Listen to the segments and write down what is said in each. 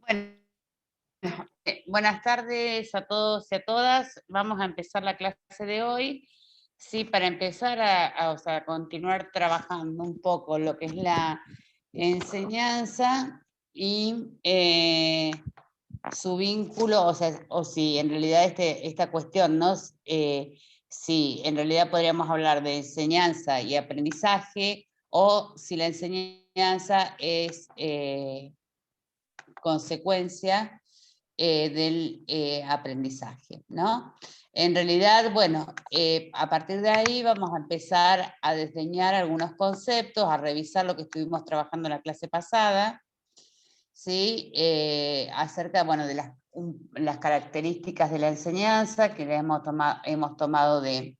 Bueno, buenas tardes a todos y a todas. Vamos a empezar la clase de hoy. Sí, para empezar o sea, a continuar trabajando un poco lo que es la enseñanza y su vínculo, o sea, o si en realidad esta cuestión, ¿no? Si en realidad podríamos hablar de enseñanza y aprendizaje, o si la enseñanza es consecuencia del aprendizaje, ¿no? En realidad, bueno, a partir de ahí vamos a empezar a diseñar algunos conceptos, a revisar lo que estuvimos trabajando en la clase pasada, ¿sí? Acerca, bueno, de las características de la enseñanza que hemos tomado de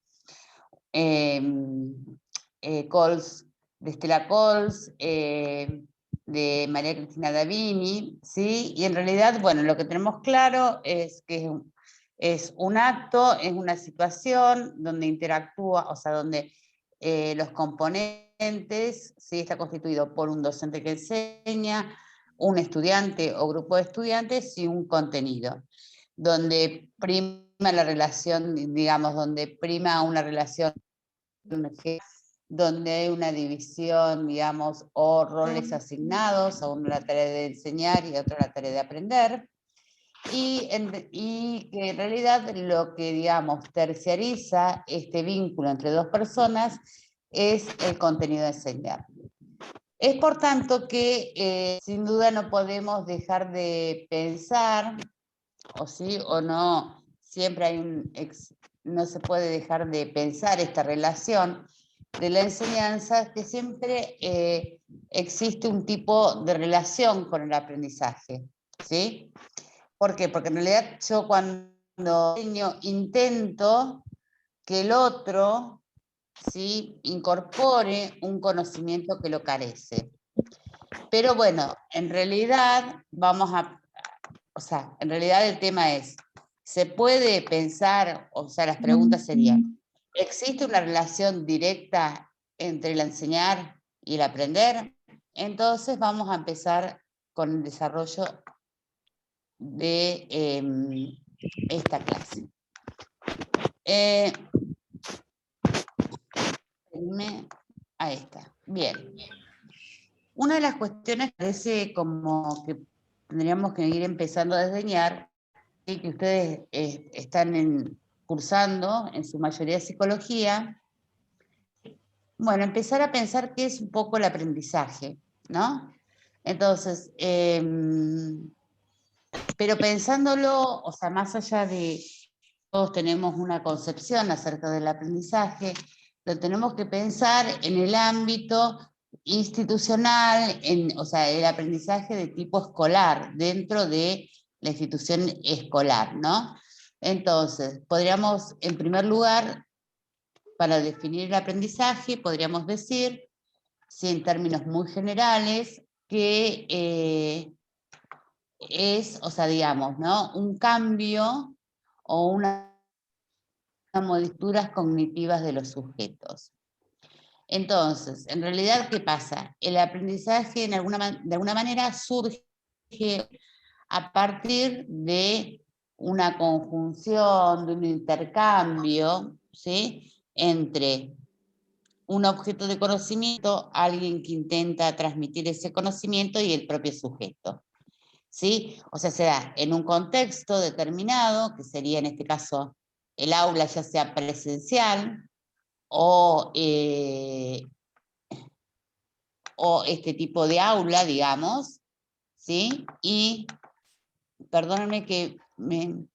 Coles, de Stella Coles, de María Cristina Davini, ¿sí? Y en realidad, bueno, lo que tenemos claro es que es un acto, es una situación donde interactúa, o sea, donde los componentes, ¿sí? Está constituido por un docente que enseña, un estudiante o grupo de estudiantes y un contenido, donde prima la relación, digamos, donde prima una relación donde hay una división, digamos, o roles asignados, a uno la tarea de enseñar y a otro la tarea de aprender, y que en realidad lo que, digamos, terciariza este vínculo entre dos personas es el contenido de enseñar. Es por tanto que sin duda no podemos dejar de pensar, o sí o no, siempre hay no se puede dejar de pensar esta relación de la enseñanza, que siempre existe un tipo de relación con el aprendizaje, ¿sí? ¿Por qué? Porque en realidad yo cuando enseño intento que el otro, ¿sí?, incorpore un conocimiento que lo carece. Pero bueno, en realidad o sea, en realidad el tema es, ¿se puede pensar, o sea, las preguntas serían, ¿existe una relación directa entre el enseñar y el aprender? Entonces vamos a empezar con el desarrollo de esta clase. Ahí está, bien. Una de las cuestiones que parece como que tendríamos que ir empezando a diseñar, y que ustedes están cursando en su mayoría psicología, bueno, empezar a pensar qué es un poco el aprendizaje, ¿no? Entonces, pero pensándolo, o sea, más allá de todos tenemos una concepción acerca del aprendizaje, lo tenemos que pensar en el ámbito institucional, o sea, el aprendizaje de tipo escolar, dentro de la institución escolar, ¿no? Entonces, podríamos, en primer lugar, para definir el aprendizaje, podríamos decir, sí, en términos muy generales, que es, o sea, digamos, ¿no?, un cambio o unas modificaciones cognitivas de los sujetos. Entonces, en realidad, ¿qué pasa? El aprendizaje de alguna manera surge a partir de una conjunción, de un intercambio, ¿sí?, entre un objeto de conocimiento, alguien que intenta transmitir ese conocimiento y el propio sujeto, ¿sí? O sea, se da en un contexto determinado, que sería en este caso el aula, ya sea presencial o este tipo de aula, digamos, ¿sí? Y perdónenme que me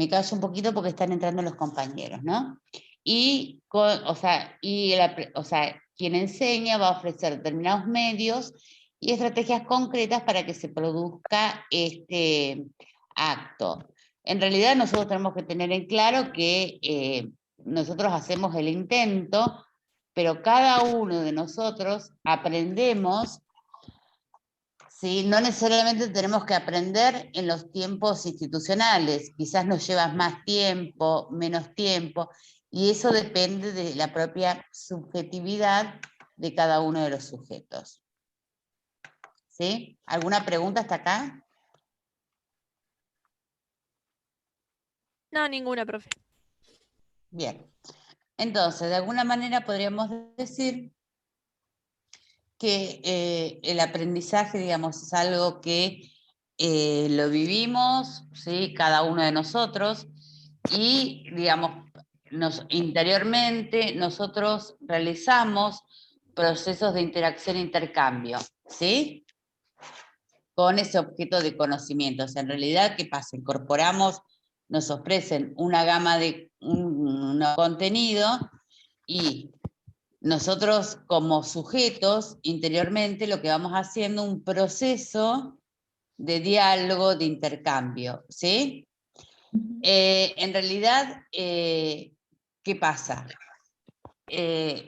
callo un poquito porque están entrando los compañeros, ¿no? Y, o sea, quien enseña va a ofrecer determinados medios y estrategias concretas para que se produzca este acto. En realidad nosotros tenemos que tener en claro que nosotros hacemos el intento, pero cada uno de nosotros aprendemos, ¿sí? No necesariamente tenemos que aprender en los tiempos institucionales, quizás nos lleva más tiempo, menos tiempo, y eso depende de la propia subjetividad de cada uno de los sujetos. ¿Sí? ¿Alguna pregunta hasta acá? No, ninguna, profe. Bien. Entonces, de alguna manera podríamos decir que el aprendizaje, digamos, es algo que lo vivimos, ¿sí? Cada uno de nosotros, y, digamos, interiormente nosotros realizamos procesos de interacción e intercambio, ¿sí? Con ese objeto de conocimiento. O sea, en realidad, ¿qué pasa? Incorporamos, nos ofrecen una gama de un contenido y nosotros como sujetos, interiormente, lo que vamos haciendo un proceso de diálogo, de intercambio, ¿sí? En realidad, ¿qué pasa?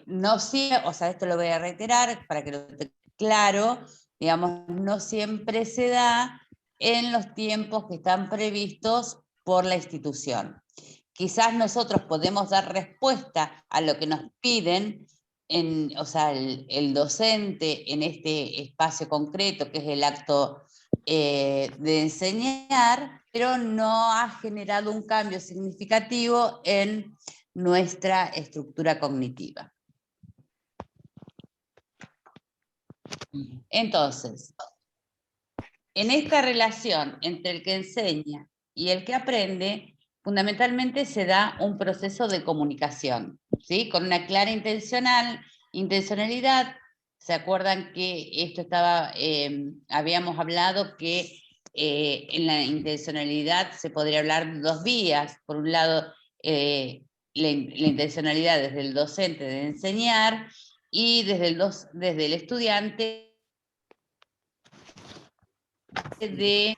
No siempre, o sea, esto lo voy a reiterar para que lo tenga claro, digamos, no siempre se da en los tiempos que están previstos por la institución. Quizás nosotros podemos dar respuesta a lo que nos piden, o sea, el docente en este espacio concreto, que es el acto de enseñar, pero no ha generado un cambio significativo en nuestra estructura cognitiva. Entonces, en esta relación entre el que enseña y el que aprende, fundamentalmente se da un proceso de comunicación, ¿sí? Con una clara intencionalidad. ¿Se acuerdan que esto estaba, habíamos hablado que en la intencionalidad se podría hablar de dos vías? Por un lado, la intencionalidad desde el docente de enseñar y desde el estudiante de...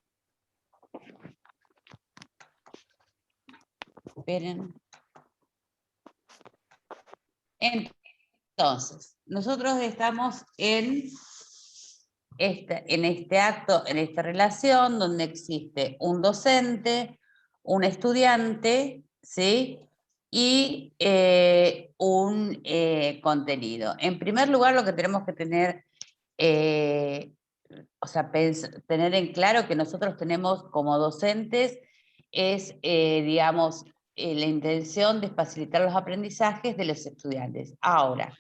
Esperen. Entonces, nosotros estamos en este acto, en esta relación donde existe un docente, un estudiante, ¿sí? Y un contenido. En primer lugar, lo que tenemos que tener, o sea, tener en claro que nosotros tenemos como docentes es, digamos, la intención de facilitar los aprendizajes de los estudiantes. Ahora,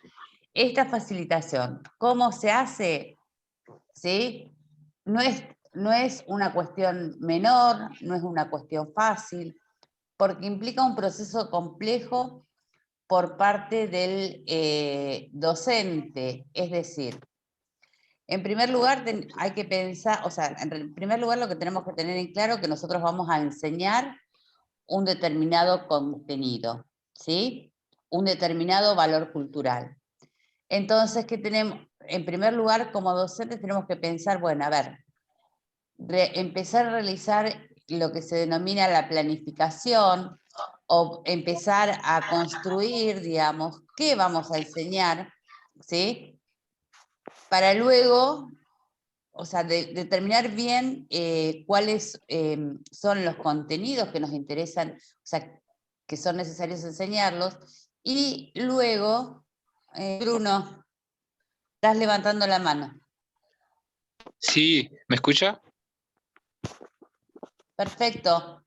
esta facilitación, ¿cómo se hace? ¿Sí? No es una cuestión menor, no es una cuestión fácil, porque implica un proceso complejo por parte del docente. Es decir, en primer lugar hay que pensar, o sea, en primer lugar lo que tenemos que tener en claro es que nosotros vamos a enseñar un determinado contenido, ¿sí? Un determinado valor cultural. Entonces, ¿qué tenemos? En primer lugar, como docentes tenemos que pensar, bueno, a ver, empezar a realizar lo que se denomina la planificación o empezar a construir, digamos, qué vamos a enseñar, ¿sí? Para luego, o sea, determinar bien cuáles son los contenidos que nos interesan, o sea, que son necesarios enseñarlos, y luego, Bruno, estás levantando la mano. Sí, ¿me escucha? Perfecto.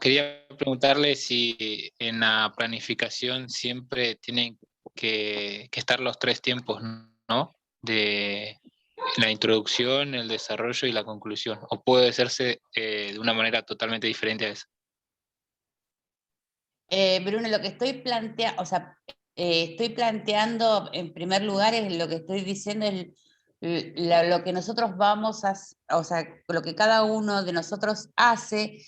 Quería preguntarle si en la planificación siempre tienen que estar los tres tiempos, ¿no? De la introducción, el desarrollo y la conclusión. ¿O puede hacerse de una manera totalmente diferente a eso? Bruno, lo que estoy planteando, o sea, estoy planteando en primer lugar es lo que estoy diciendo es lo que nosotros vamos a, o sea, lo que cada uno de nosotros hace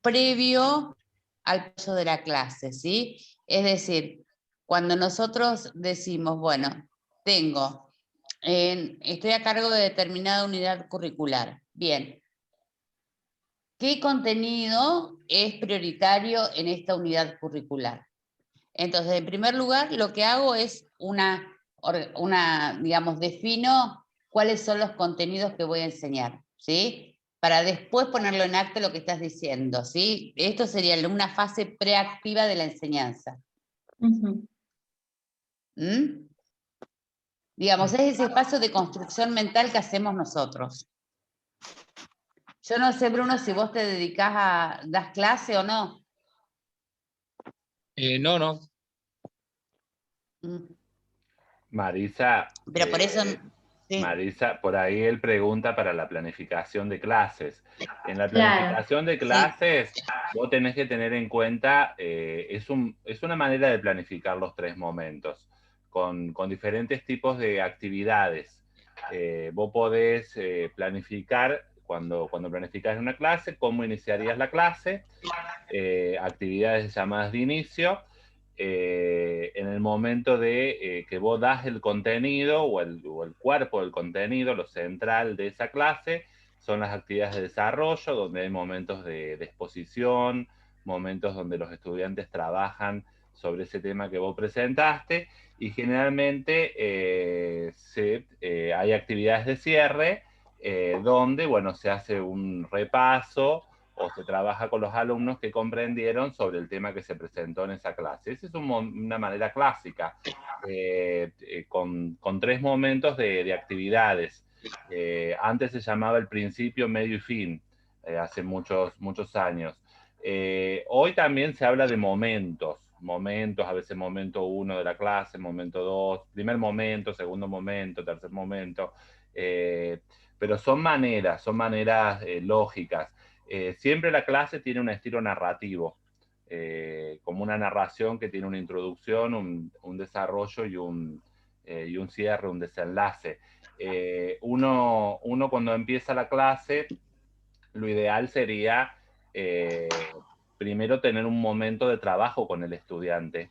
previo al paso de la clase, ¿sí? Es decir, cuando nosotros decimos, bueno, estoy a cargo de determinada unidad curricular, bien, ¿qué contenido es prioritario en esta unidad curricular? Entonces, en primer lugar, lo que hago es digamos, defino cuáles son los contenidos que voy a enseñar, ¿sí? Para después ponerlo en acto lo que estás diciendo, ¿sí? Esto sería una fase preactiva de la enseñanza. ¿Mm? Digamos, es ese espacio de construcción mental que hacemos nosotros. Yo no sé, Bruno, si vos te dedicás das clase o no. No, no. Mm. Marisa, Pero por eso, sí. Marisa, por ahí él pregunta para la planificación de clases. En la Claro. planificación de clases, vos tenés que tener en cuenta, es una manera de planificar los 3 momentos, con diferentes tipos de actividades. Vos podés planificar, cuando planificás una clase, cómo iniciarías la clase, actividades llamadas de inicio, en el momento de que vos das el contenido o el cuerpo del contenido, lo central de esa clase, son las actividades de desarrollo, donde hay momentos de exposición, momentos donde los estudiantes trabajan sobre ese tema que vos presentaste, y generalmente hay actividades de cierre, donde, bueno, se hace un repaso o se trabaja con los alumnos que comprendieron sobre el tema que se presentó en esa clase. Esa es una manera clásica, con 3 momentos de actividades. Antes se llamaba el principio, medio y fin, hace muchos años. Hoy también se habla de momentos, a veces momento 1 de la clase, momento 2, primer momento, segundo momento, tercer momento, pero son maneras lógicas. Siempre la clase tiene un estilo narrativo, como una narración que tiene una introducción, un desarrollo y un cierre, un desenlace. Uno cuando empieza la clase, lo ideal sería primero tener un momento de trabajo con el estudiante,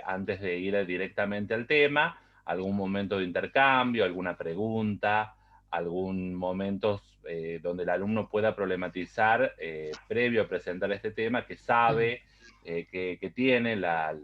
antes de ir directamente al tema, algún momento de intercambio, alguna pregunta, algún momento donde el alumno pueda problematizar previo a presentar este tema, que sabe, que tiene la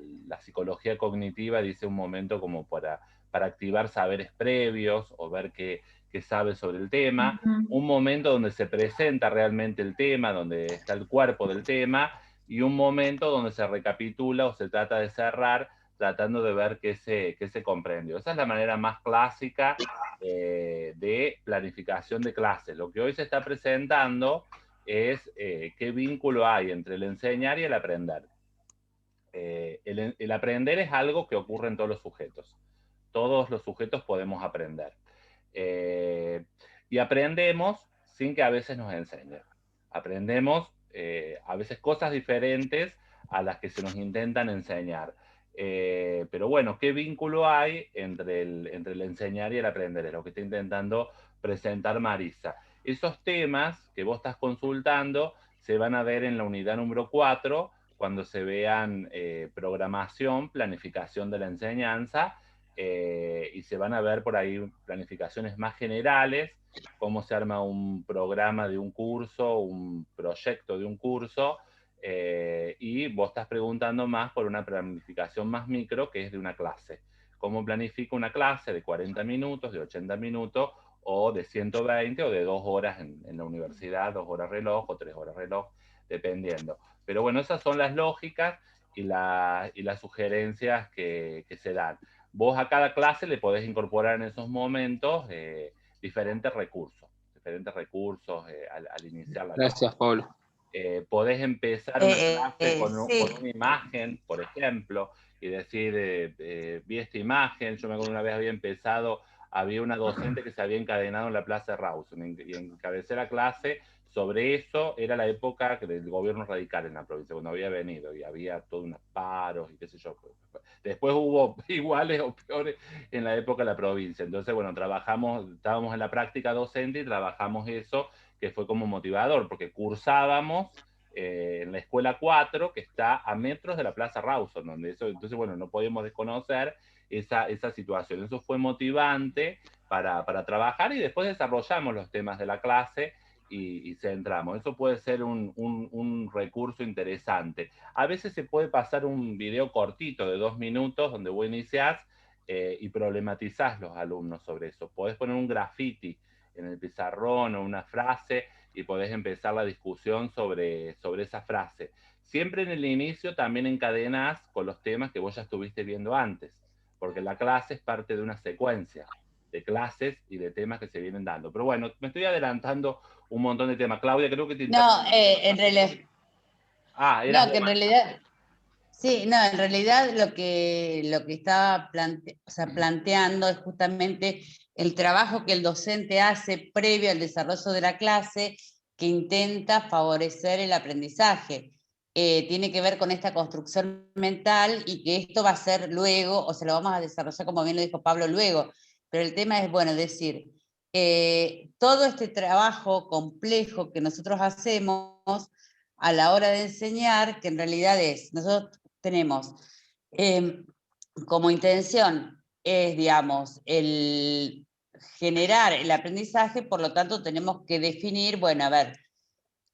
psicología cognitiva, dice un momento como para activar saberes previos o ver qué sabe sobre el tema, un momento donde se presenta realmente el tema, donde está el cuerpo del tema, y un momento donde se recapitula o se trata de cerrar, tratando de ver qué se comprendió. Esa es la manera más clásica de planificación de clases. Lo que hoy se está presentando es qué vínculo hay entre el enseñar y el aprender. El aprender es algo que ocurre en todos los sujetos. Todos los sujetos podemos aprender. Y aprendemos sin que a veces nos enseñen. Aprendemos a veces cosas diferentes a las que se nos intentan enseñar. Pero bueno, ¿qué vínculo hay entre el enseñar y el aprender? Es lo que está intentando presentar Marisa. Esos temas que vos estás consultando se van a ver en la unidad número 4, cuando se vean programación, planificación de la enseñanza, y se van a ver por ahí planificaciones más generales, cómo se arma un programa de un curso, un proyecto de un curso, y vos estás preguntando más por una planificación más micro, que es de una clase. ¿Cómo planifico una clase de 40 minutos, de 80 minutos, o de 120, o de 2 horas en la universidad, 2 horas reloj, o 3 horas reloj, dependiendo? Pero bueno, esas son las lógicas y las sugerencias que se dan. Vos a cada clase le podés incorporar en esos momentos diferentes recursos al iniciar la clase. Gracias, Pablo. Podés empezar una clase con Sí. una imagen, por ejemplo, y decir, vi esta imagen. Yo me acuerdo una vez había empezado, había una docente que se había encadenado en la Plaza de Rawson y encabecé la clase sobre eso. Era la época del gobierno radical en la provincia, cuando había venido, y había todos unos paros y qué sé yo. Después hubo iguales o peores en la época de la provincia. Entonces, bueno, estábamos en la práctica docente y trabajamos eso, que fue como motivador, porque cursábamos en la escuela 4, que está a metros de la Plaza Rawson, entonces, bueno, no podíamos desconocer esa situación. Eso fue motivante para trabajar, y después desarrollamos los temas de la clase y centramos. Eso puede ser un recurso interesante. A veces se puede pasar un video cortito de 2 minutos donde vos iniciás y problematizás los alumnos sobre eso. Podés poner un graffiti en el pizarrón o una frase y podés empezar la discusión sobre esa frase. Siempre en el inicio también encadenás con los temas que vos ya estuviste viendo antes, porque la clase es parte de una secuencia de clases y de temas que se vienen dando. Pero bueno, me estoy adelantando un montón de temas. Claudia, creo que te No, en realidad. Ah, No, que en realidad. Sí, no, en realidad lo que estaba planteando es justamente el trabajo que el docente hace previo al desarrollo de la clase, que intenta favorecer el aprendizaje. Tiene que ver con esta construcción mental y que esto va a ser luego, o se lo vamos a desarrollar, como bien lo dijo Pablo, luego. Pero el tema es, bueno, decir, todo este trabajo complejo que nosotros hacemos a la hora de enseñar, que en realidad nosotros tenemos como intención es, digamos, el generar el aprendizaje, por lo tanto tenemos que definir, bueno, a ver,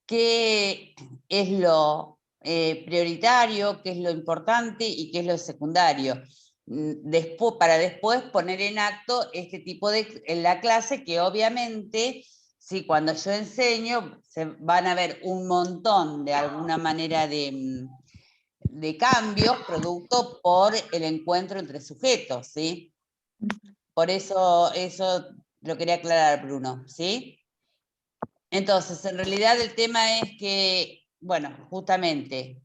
qué es lo prioritario, qué es lo importante y qué es lo secundario. Para después poner en acto este tipo en la clase, que obviamente, sí, cuando yo enseño, se van a ver un montón de alguna manera de cambios producto por el encuentro entre sujetos, ¿sí? Por eso lo quería aclarar, Bruno, ¿sí? Entonces, en realidad el tema es que, bueno, justamente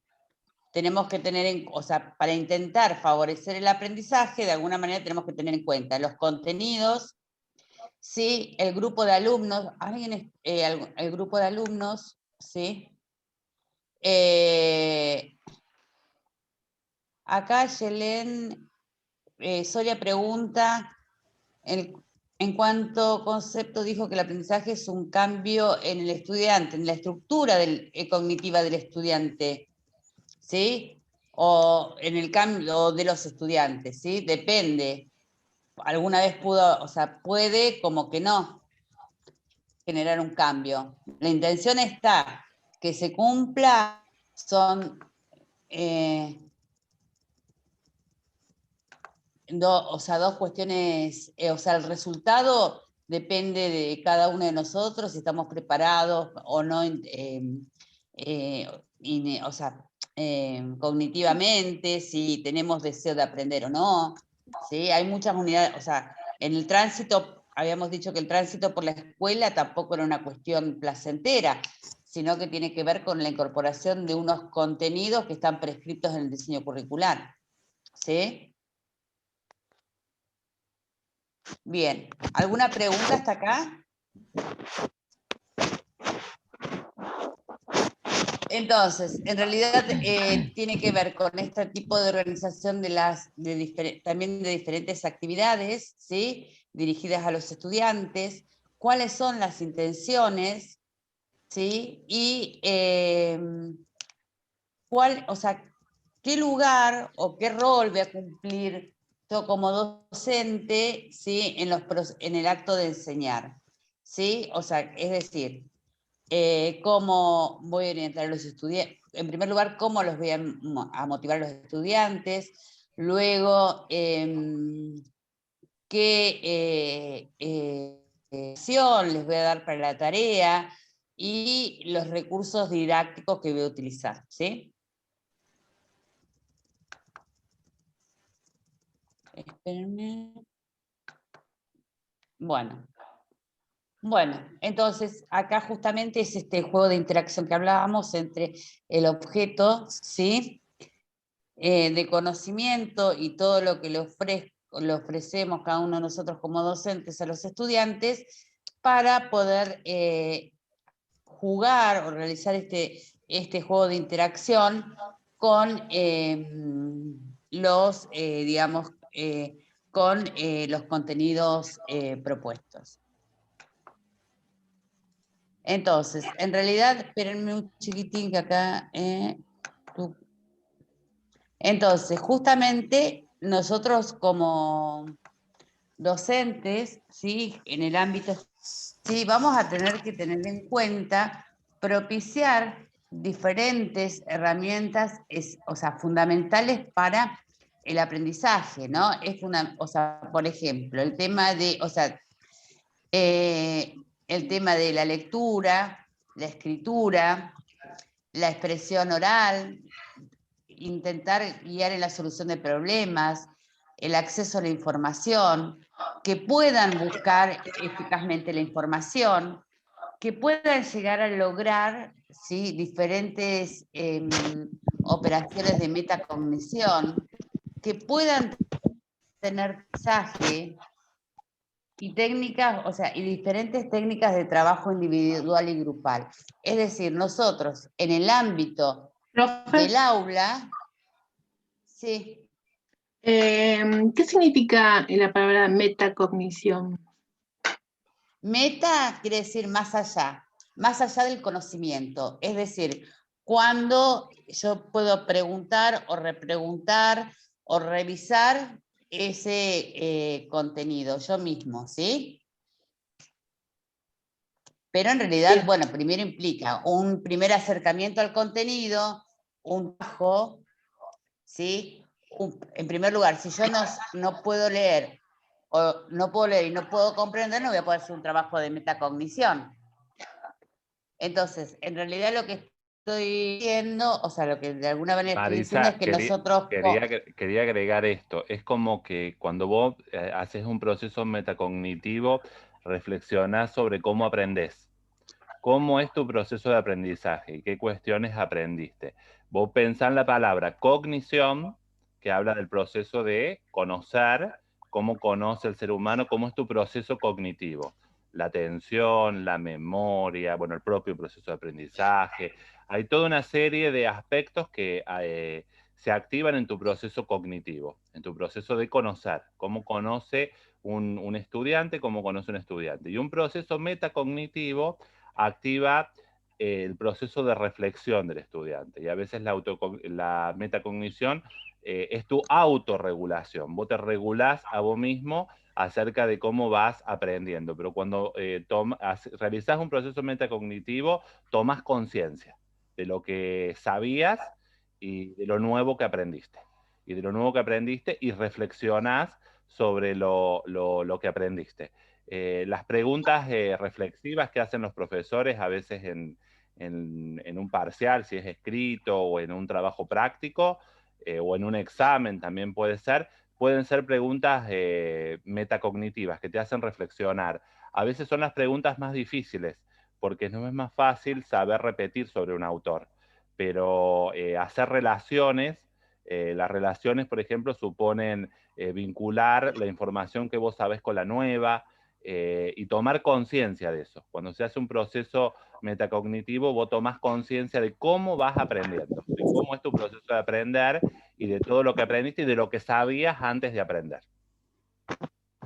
tenemos que tener o sea, para intentar favorecer el aprendizaje, de alguna manera tenemos que tener en cuenta los contenidos, ¿sí? El grupo de alumnos, el grupo de alumnos, ¿sí? Acá Yelén Soria pregunta, en cuanto concepto dijo que el aprendizaje es un cambio en el estudiante, en la estructura cognitiva del estudiante, ¿sí? O en el cambio de los estudiantes, ¿sí? Depende. Alguna vez puede como que no generar un cambio. La intención está, que se cumpla, son... dos cuestiones, el resultado depende de cada uno de nosotros, si estamos preparados o no, cognitivamente, si tenemos deseo de aprender o no, ¿sí? Hay muchas unidades, en el tránsito, habíamos dicho que el tránsito por la escuela tampoco era una cuestión placentera, sino que tiene que ver con la incorporación de unos contenidos que están prescritos en el diseño curricular, ¿sí? Bien, ¿alguna pregunta hasta acá? Entonces, en realidad tiene que ver con este tipo de organización también de diferentes actividades, ¿sí? Dirigidas a los estudiantes, cuáles son las intenciones, ¿sí? Y qué lugar o qué rol voy a cumplir yo como docente, ¿sí? En el acto de enseñar, ¿sí? Es decir, cómo voy a orientar a los estudiantes, en primer lugar, cómo los voy a motivar a los estudiantes, luego, qué acción les voy a dar para la tarea y los recursos didácticos que voy a utilizar, ¿sí? Espérenme. Bueno, entonces acá justamente es este juego de interacción que hablábamos entre el objeto, ¿sí? De conocimiento y todo lo que le ofrecemos cada uno de nosotros como docentes a los estudiantes para poder jugar o realizar este juego de interacción con con los contenidos propuestos. Entonces, en realidad, espérenme un chiquitín que acá... Entonces, justamente nosotros como docentes, ¿sí? En el ámbito, sí, vamos a tener que tener en cuenta propiciar diferentes herramientas, fundamentales para el aprendizaje, ¿no? Por ejemplo, el tema de, el tema de la lectura, la escritura, la expresión oral, intentar guiar en la solución de problemas, el acceso a la información, que puedan buscar eficazmente la información, que puedan llegar a lograr, ¿sí?, diferentes operaciones de metacognición, que puedan tener mensaje y técnicas, o sea, y diferentes técnicas de trabajo individual y grupal. Es decir, nosotros en el ámbito del aula, sí. ¿Qué significa la palabra metacognición? Meta quiere decir más allá del conocimiento. Es decir, cuando yo puedo preguntar o repreguntar o revisar ese contenido yo mismo, ¿sí? Pero en realidad, bueno, primero implica un primer acercamiento al contenido, un trabajo, ¿sí? En primer lugar, si yo no puedo leer, o no puedo leer y no puedo comprender, no voy a poder hacer un trabajo de metacognición. Entonces, en realidad lo que estoy diciendo, o sea, lo que de alguna manera estoy diciendo es que nosotros... Quería agregar esto. Es como que cuando vos haces un proceso metacognitivo, reflexionás sobre cómo aprendés. ¿Cómo es tu proceso de aprendizaje? ¿Y qué cuestiones aprendiste? Vos pensás en la palabra cognición, que habla del proceso de conocer, cómo conoce el ser humano, cómo es tu proceso cognitivo. La atención, la memoria, bueno, el propio proceso de aprendizaje. Hay toda una serie de aspectos que se activan en tu proceso cognitivo, en tu proceso de conocer. Cómo conoce un estudiante, cómo conoce un estudiante. Y un proceso metacognitivo activa el proceso de reflexión del estudiante. Y a veces la metacognición es tu autorregulación. Vos te regulás a vos mismo acerca de cómo vas aprendiendo. Pero cuando realizás un proceso metacognitivo, tomás conciencia de lo que sabías y de lo nuevo que aprendiste. Y de lo nuevo que aprendiste y reflexionás sobre lo que aprendiste. Las preguntas reflexivas que hacen los profesores a veces en un parcial, si es escrito o en un trabajo práctico, o en un examen también pueden ser preguntas metacognitivas que te hacen reflexionar. A veces son las preguntas más difíciles, porque no es más fácil saber repetir sobre un autor, pero hacer relaciones, las relaciones, por ejemplo, suponen vincular la información que vos sabés con la nueva, y tomar conciencia de eso. Cuando se hace un proceso metacognitivo, vos tomás conciencia de cómo vas aprendiendo, de cómo es tu proceso de aprender y de todo lo que aprendiste y de lo que sabías antes de aprender.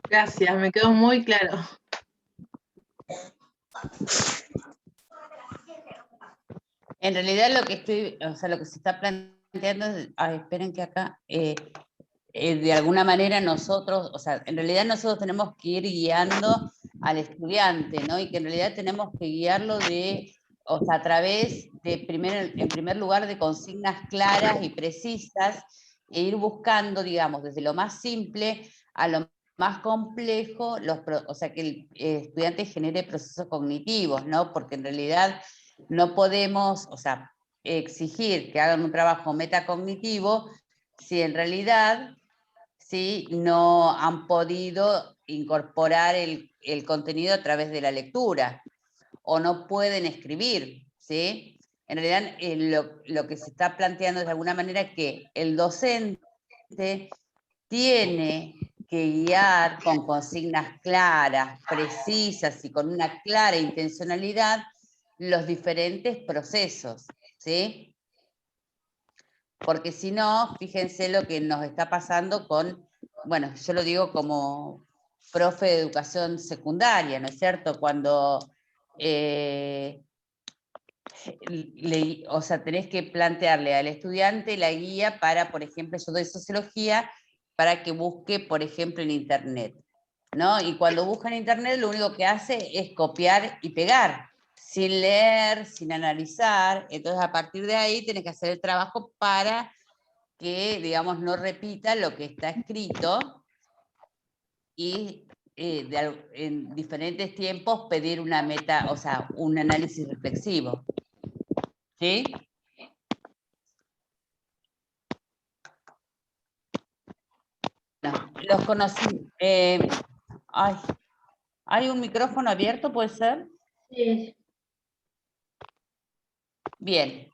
Gracias, me quedó muy claro. En realidad lo que se está planteando es, esperen que acá, de alguna manera nosotros, o sea, en realidad nosotros tenemos que ir guiando al estudiante, ¿no? Y que en realidad tenemos que guiarlo a través de, en primer lugar, de consignas claras y precisas, e ir buscando, digamos, desde lo más simple a lo más complejo, o sea, que el estudiante genere procesos cognitivos, ¿no? Porque en realidad no podemos, o sea, exigir que hagan un trabajo metacognitivo si en realidad, ¿sí?, no han podido incorporar el contenido a través de la lectura, o no pueden escribir, ¿sí? En realidad, lo que se está planteando de alguna manera es que el docente tiene que guiar con consignas claras, precisas y con una clara intencionalidad los diferentes procesos, ¿sí? Porque si no, fíjense lo que nos está pasando con, bueno, yo lo digo como profe de educación secundaria, ¿no es cierto? Cuando, o sea, tenés que plantearle al estudiante la guía para, por ejemplo, yo doy sociología, para que busque, por ejemplo, en internet, ¿no? Y cuando busca en internet, lo único que hace es copiar y pegar, sin leer, sin analizar. Entonces, a partir de ahí, tenés que hacer el trabajo para que, digamos, no repita lo que está escrito y en diferentes tiempos pedir una o sea, un análisis reflexivo. ¿Sí? No, los conocí. ¿Hay un micrófono abierto, puede ser? Sí. Bien.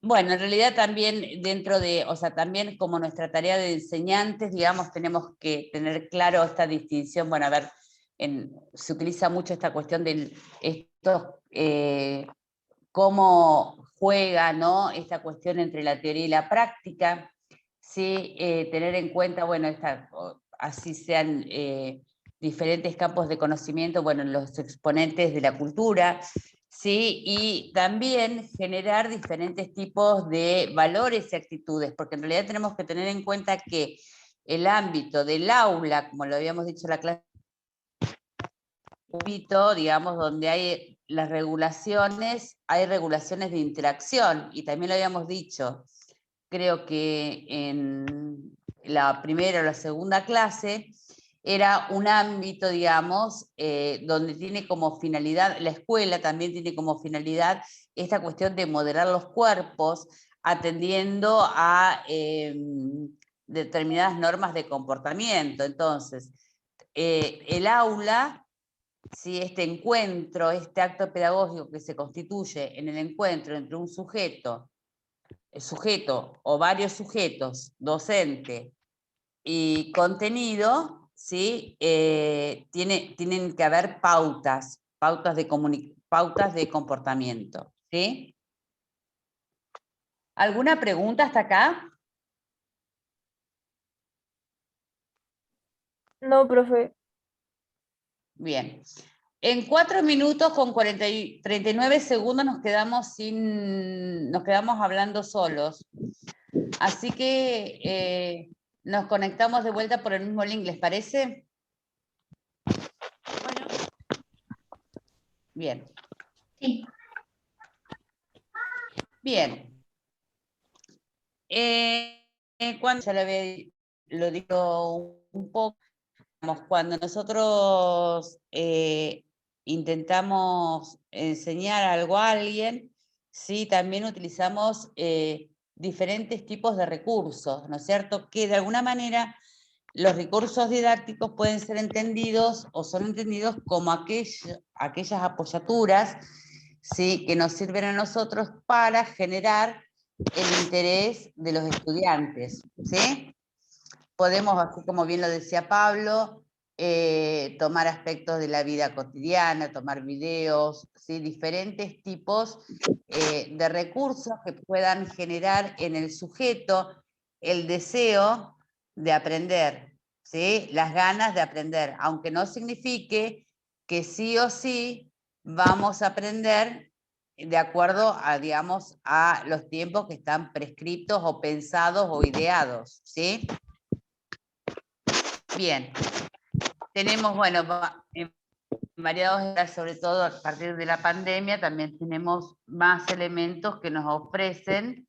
Bueno, en realidad también dentro de, o sea, también como nuestra tarea de enseñantes, digamos, tenemos que tener claro esta distinción. Bueno, a ver, se utiliza mucho esta cuestión de cómo juega, ¿no?, esta cuestión entre la teoría y la práctica, ¿sí? Tener en cuenta, bueno, así sean diferentes campos de conocimiento, bueno, los exponentes de la cultura, ¿sí? Y también generar diferentes tipos de valores y actitudes, porque en realidad tenemos que tener en cuenta que el ámbito del aula, como lo habíamos dicho en la clase, digamos, donde hay las regulaciones, hay regulaciones de interacción, y también lo habíamos dicho, creo que en la primera o la segunda clase, era un ámbito, digamos, donde tiene como finalidad, la escuela también tiene como finalidad esta cuestión de moderar los cuerpos, atendiendo a determinadas normas de comportamiento. Entonces, el aula, si este encuentro, este acto pedagógico que se constituye en el encuentro entre un sujeto o varios sujetos, docente y contenido, ¿sí? Tienen que haber pautas de comportamiento, ¿sí? ¿Alguna pregunta hasta acá? No, profe. Bien. En 4 minutos con 39 segundos nos quedamos hablando solos. Así que nos conectamos de vuelta por el mismo link, ¿les parece? Bueno. Bien. Sí. Bien. Cuando ya lo digo un poco, cuando nosotros intentamos enseñar algo a alguien, sí, también utilizamos diferentes tipos de recursos, ¿no es cierto? Que de alguna manera los recursos didácticos pueden ser entendidos o son entendidos como aquellas apoyaturas, ¿sí?, que nos sirven a nosotros para generar el interés de los estudiantes, ¿sí? Podemos, así como bien lo decía Pablo, tomar aspectos de la vida cotidiana, tomar videos, ¿sí?, diferentes tipos de recursos que puedan generar en el sujeto el deseo de aprender, ¿sí?, las ganas de aprender, aunque no signifique que sí o sí vamos a aprender de acuerdo a, digamos, a los tiempos que están prescriptos o pensados o ideados, ¿sí? Bien, tenemos, bueno, en variados, sobre todo a partir de la pandemia, también tenemos más elementos que nos ofrecen,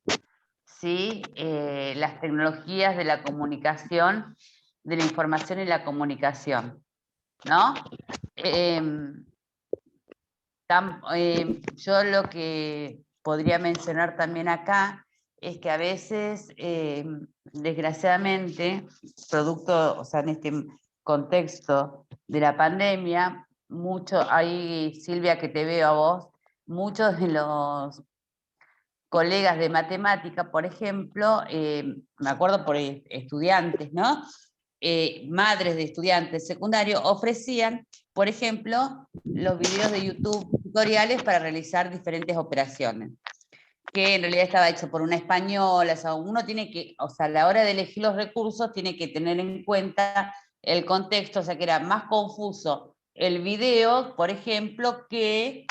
¿sí?, las tecnologías de la comunicación, de la información y la comunicación, ¿no? Yo lo que podría mencionar también acá es que a veces, desgraciadamente, producto, o sea, en este contexto de la pandemia, ahí, Silvia, que te veo a vos, muchos de los colegas de matemática, por ejemplo, me acuerdo por estudiantes, ¿no? Madres de estudiantes secundarios ofrecían, por ejemplo, los videos de YouTube tutoriales para realizar diferentes operaciones, que en realidad estaba hecho por una española. O sea, uno tiene que, o sea, a la hora de elegir los recursos, tiene que tener en cuenta el contexto, o sea, que era más confuso el video, por ejemplo, que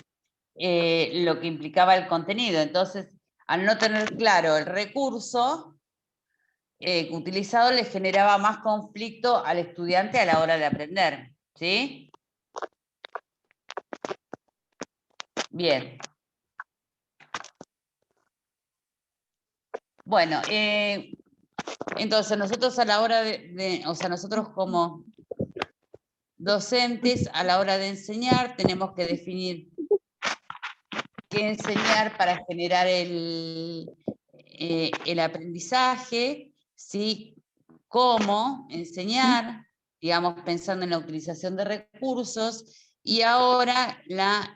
lo que implicaba el contenido. Entonces, al no tener claro el recurso utilizado, le generaba más conflicto al estudiante a la hora de aprender, ¿sí? Bien. Bueno, entonces nosotros a la hora o sea, nosotros como docentes, a la hora de enseñar, tenemos que definir qué enseñar para generar el aprendizaje, ¿sí? Cómo enseñar, digamos, pensando en la utilización de recursos, Y ahora la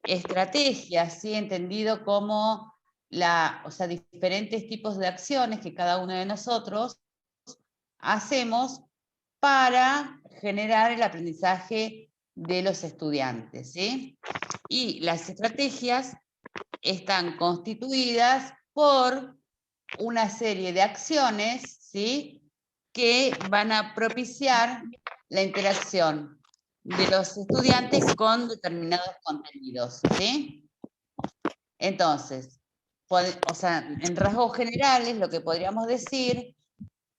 estrategia, ¿sí? Entendido como diferentes tipos de acciones que cada uno de nosotros hacemos para generar el aprendizaje de los estudiantes, ¿sí? Y las estrategias están constituidas por una serie de acciones, ¿sí? Que van a propiciar la interacción de los estudiantes con determinados contenidos, ¿sí? Entonces, en rasgos generales, lo que podríamos decir,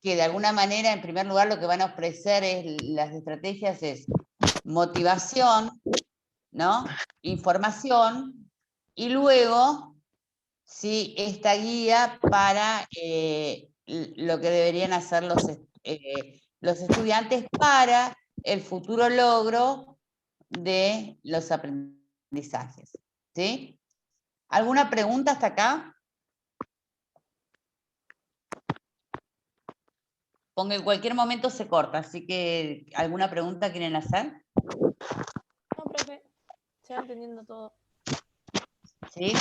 que de alguna manera, en primer lugar, lo que van a ofrecer las estrategias es motivación, ¿no? Información, y luego, ¿sí? Esta guía para lo que deberían hacer los estudiantes para el futuro logro de los aprendizajes, ¿sí? ¿Alguna pregunta hasta acá? Porque en cualquier momento se corta, así que ¿alguna pregunta quieren hacer? No, profe, se va entendiendo todo. ¿Sí?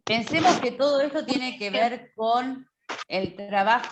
Pensemos que todo esto tiene que ver con el trabajo